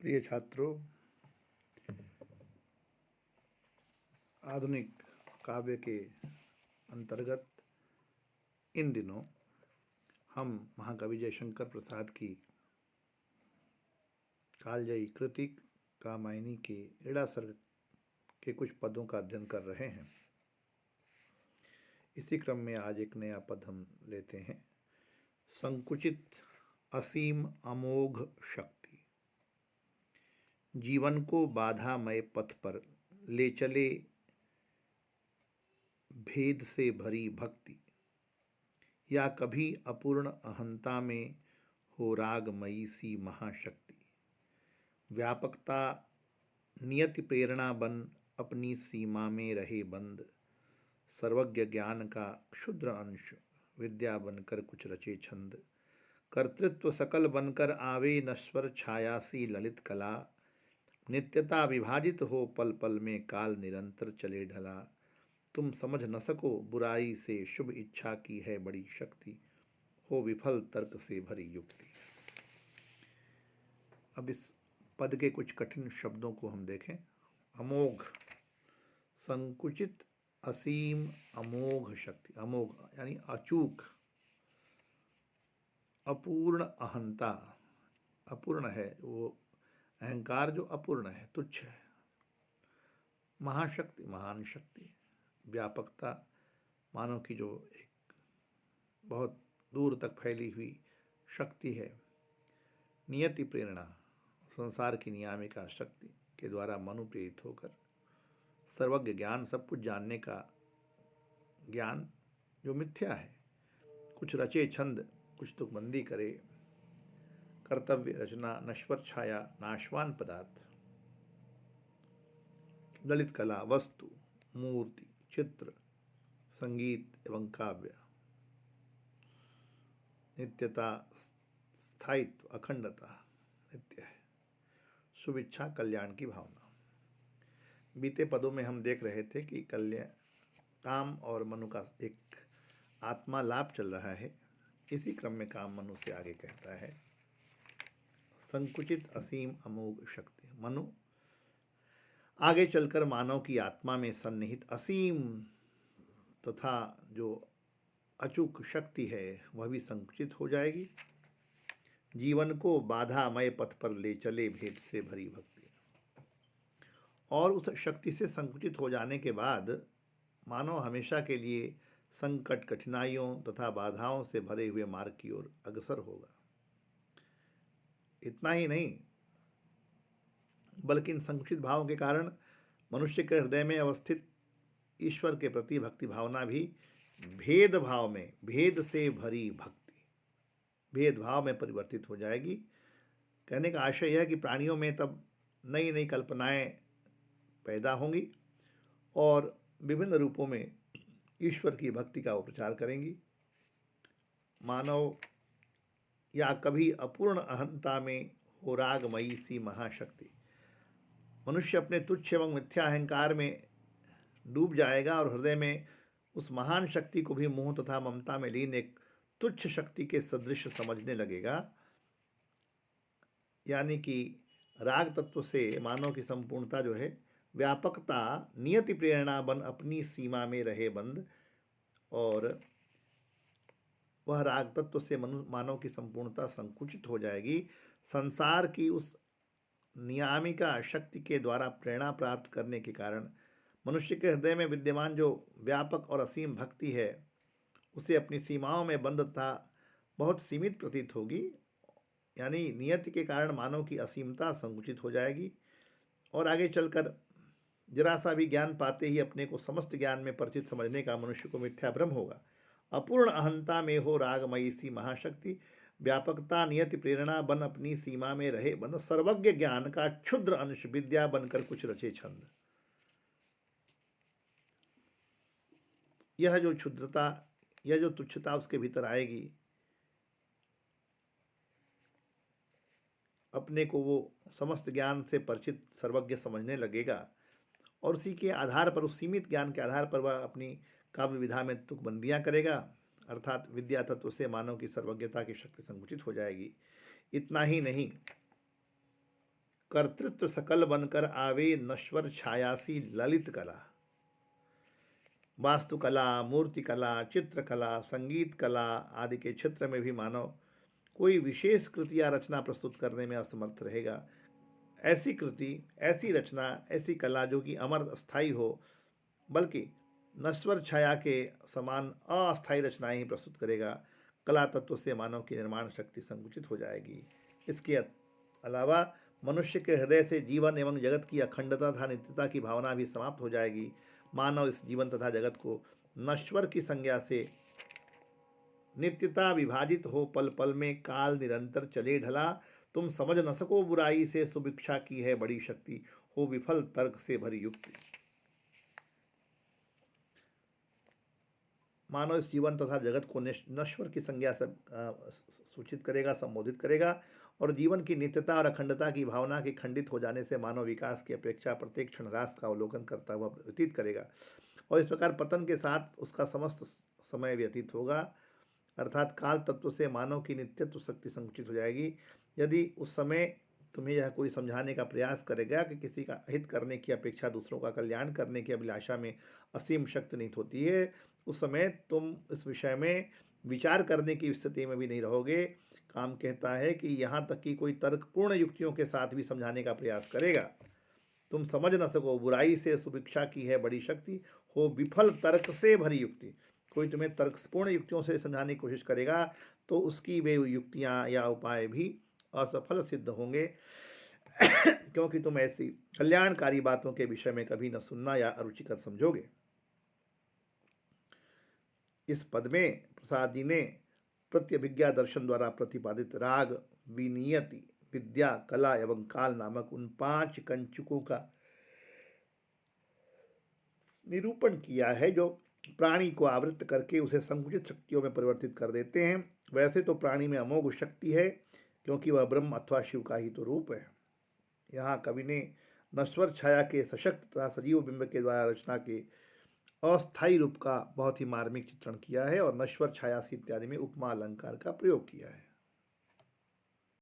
प्रिय छात्रों, आधुनिक काव्य के अंतर्गत इन दिनों हम महाकवि जयशंकर प्रसाद की कालजयी कृति कामायनी के इड़ा सर्ग के कुछ पदों का अध्ययन कर रहे हैं। इसी क्रम में आज एक नया पद हम लेते हैं। संकुचित असीम अमोघ शक्ति, जीवन को बाधामय पथ पर ले चले भेद से भरी भक्ति, या कभी अपूर्ण अहंता में हो रागमयी सी महाशक्ति। व्यापकता नियति प्रेरणा बन अपनी सीमा में रहे बंद, सर्वज्ञ ज्ञान का क्षुद्र अंश विद्या बनकर कुछ रचे छंद। कर्तृत्व सकल बनकर आवे नश्वर छाया सी ललित कला, नित्यता विभाजित हो पल पल में काल निरंतर चले ढला। तुम समझ न सको बुराई से शुभ इच्छा की है बड़ी शक्ति, हो विफल तर्क से भरी युक्ति। अब इस पद के कुछ कठिन शब्दों को हम देखें। अमोघ, संकुचित असीम अमोघ शक्ति। अमोघ यानी अचूक, अपूर्ण अहंता, अपूर्ण है वो अहंकार जो अपूर्ण है, तुच्छ है। महाशक्ति, महान शक्ति। व्यापकता, मानव की जो एक बहुत दूर तक फैली हुई शक्ति है। नियति प्रेरणा, संसार की नियामिका शक्ति के द्वारा मनु प्रेरित होकर सर्वज्ञ ज्ञान, सब कुछ जानने का ज्ञान जो मिथ्या है। कुछ रचे छंद, कुछ तुकबंदी करे। कर्तव्य रचना, नश्वर छाया, नाशवान पदार्थ। ललित कला, वस्तु, मूर्ति, चित्र, संगीत एवं काव्य। नित्यता, स्थायित्व, अखंडता, नित्य है। शुभेच्छा, कल्याण की भावना। बीते पदों में हम देख रहे थे कि काम और मनु का एक आत्मा लाप चल रहा है। इसी क्रम में काम मनु से आगे कहता है, संकुचित असीम अमोघ शक्ति। मनु आगे चलकर मानव की आत्मा में सन्निहित असीम तथा जो अचूक शक्ति है वह भी संकुचित हो जाएगी। जीवन को बाधामय पथ पर ले चले भेद से भरी भक्ति। और उस शक्ति से संकुचित हो जाने के बाद मानव हमेशा के लिए संकट, कठिनाइयों तथा बाधाओं से भरे हुए मार्ग की ओर अग्रसर होगा। इतना ही नहीं, बल्कि इन संकुचित भावों के कारण मनुष्य के हृदय में अवस्थित ईश्वर के प्रति भक्ति भावना भी भेदभाव में, भेद से भरी भक्ति, भेदभाव में परिवर्तित हो जाएगी। कहने का आशय यह है कि प्राणियों में तब नई नई कल्पनाएं पैदा होंगी और विभिन्न रूपों में ईश्वर की भक्ति का वो प्रचार करेंगी। मानव या कभी अपूर्ण अहंता में हो रागमयी सी महाशक्ति। मनुष्य अपने तुच्छ एवं मिथ्या अहंकार में डूब जाएगा और हृदय में उस महान शक्ति को भी मोह तथा ममता में लीन एक तुच्छ शक्ति के सदृश समझने लगेगा। यानी कि राग तत्व से मानव की संपूर्णता जो है, व्यापकता नियति प्रेरणा बन अपनी सीमा में रहे बंद, और वह राग तत्व से मानव की संपूर्णता संकुचित हो जाएगी। संसार की उस नियामिका शक्ति के द्वारा प्रेरणा प्राप्त करने के कारण मनुष्य के हृदय में विद्यमान जो व्यापक और असीम भक्ति है उसे अपनी सीमाओं में बंद तथा बहुत सीमित प्रतीत होगी। यानी नियति के कारण मानव की असीमता संकुचित हो जाएगी और आगे चलकर जरा सा भी ज्ञान पाते ही अपने को समस्त ज्ञान में परिचित समझने का मनुष्य को मिथ्या भ्रम होगा। अपूर्ण अहंता में हो रागमयी सी महाशक्ति, व्यापकता नियति प्रेरणा बन अपनी सीमा में रहे बन, सर्वज्ञ ज्ञान का क्षुद्र अंश विद्या बनकर कुछ रचे छंद। यह जो क्षुद्रता, यह जो तुच्छता उसके भीतर आएगी, अपने को वो समस्त ज्ञान से परिचित सर्वज्ञ समझने लगेगा और उसी के आधार पर, उस सीमित ज्ञान के आधार पर वह अपनी काव्य विधा में तुकबंदियाँ करेगा। अर्थात विद्या तत्व से मानव की सर्वज्ञता की शक्ति संकुचित हो जाएगी। इतना ही नहीं, कर्तृत्व सकल बनकर आवे नश्वर छायासी ललित कला। वास्तुकला, मूर्तिकला, चित्रकला, संगीत कला आदि के क्षेत्र में भी मानव कोई विशेष कृति या रचना प्रस्तुत करने में असमर्थ रहेगा। ऐसी कृति, ऐसी रचना, ऐसी कला जो कि अमर अस्थायी हो, बल्कि नश्वर छाया के समान अस्थायी रचनाएं ही प्रस्तुत करेगा। कला तत्व से मानव की निर्माण शक्ति संकुचित हो जाएगी। इसके अलावा मनुष्य के हृदय से जीवन एवं जगत की अखंडता तथा नित्यता की भावना भी समाप्त हो जाएगी। मानव इस जीवन तथा जगत को नश्वर की संज्ञा से नित्यता विभाजित हो पल पल में काल निरंतर चले ढला। तुम समझ न सको बुराई से सुभिक्षा की है बड़ी शक्ति, हो विफल तर्क से भरी युक्ति। मानव इस जीवन तथा जगत को नश्वर की संज्ञा से सूचित करेगा, संबोधित करेगा, और जीवन की नित्यता और अखंडता की भावना के खंडित हो जाने से मानव विकास की अपेक्षा प्रत्येक क्षण ह्रास का अवलोकन करता हुआ व्यतीत करेगा, और इस प्रकार पतन के साथ उसका समस्त समय व्यतीत होगा। अर्थात काल तत्व से मानव की नित्यत्व शक्ति संकुचित हो जाएगी। यदि उस समय तुम्हें यह कोई समझाने का प्रयास करेगा कि किसी का हित करने की अपेक्षा दूसरों का कल्याण करने की अभिलाषा में असीम शक्ति निहित होती है, उस समय तुम इस विषय में विचार करने की स्थिति में भी नहीं रहोगे। काम कहता है कि यहाँ तक कि कोई तर्कपूर्ण युक्तियों के साथ भी समझाने का प्रयास करेगा। तुम समझ न सको बुराई से सुभिक्षा की है बड़ी शक्ति, हो विफल तर्क से भरी युक्ति। कोई तुम्हें तर्कपूर्ण युक्तियों से समझाने की कोशिश करेगा तो उसकी वे युक्तियाँ या उपाय भी असफल सिद्ध होंगे, क्योंकि तुम ऐसी कल्याणकारी बातों के विषय में कभी न सुनना या अरुचिकर समझोगे। इस पद में प्रसाद जी ने प्रत्यभिज्ञा दर्शन द्वारा प्रतिपादित राग, विनियति, विद्या, कला एवं काल नामक उन 5 कंचुकों का निरूपण किया है जो प्राणी को आवृत्त करके उसे संकुचित शक्तियों में परिवर्तित कर देते हैं। वैसे तो प्राणी में अमोघ शक्ति है, क्योंकि वह ब्रह्म अथवा शिव का ही तो रूप है। यहाँ कवि ने नश्वर छाया के सशक्त तथा सजीव बिंब के द्वारा रचना के अस्थायी रूप का बहुत ही मार्मिक चित्रण किया है और नश्वर छाया इत्यादि में उपमा अलंकार का प्रयोग किया है।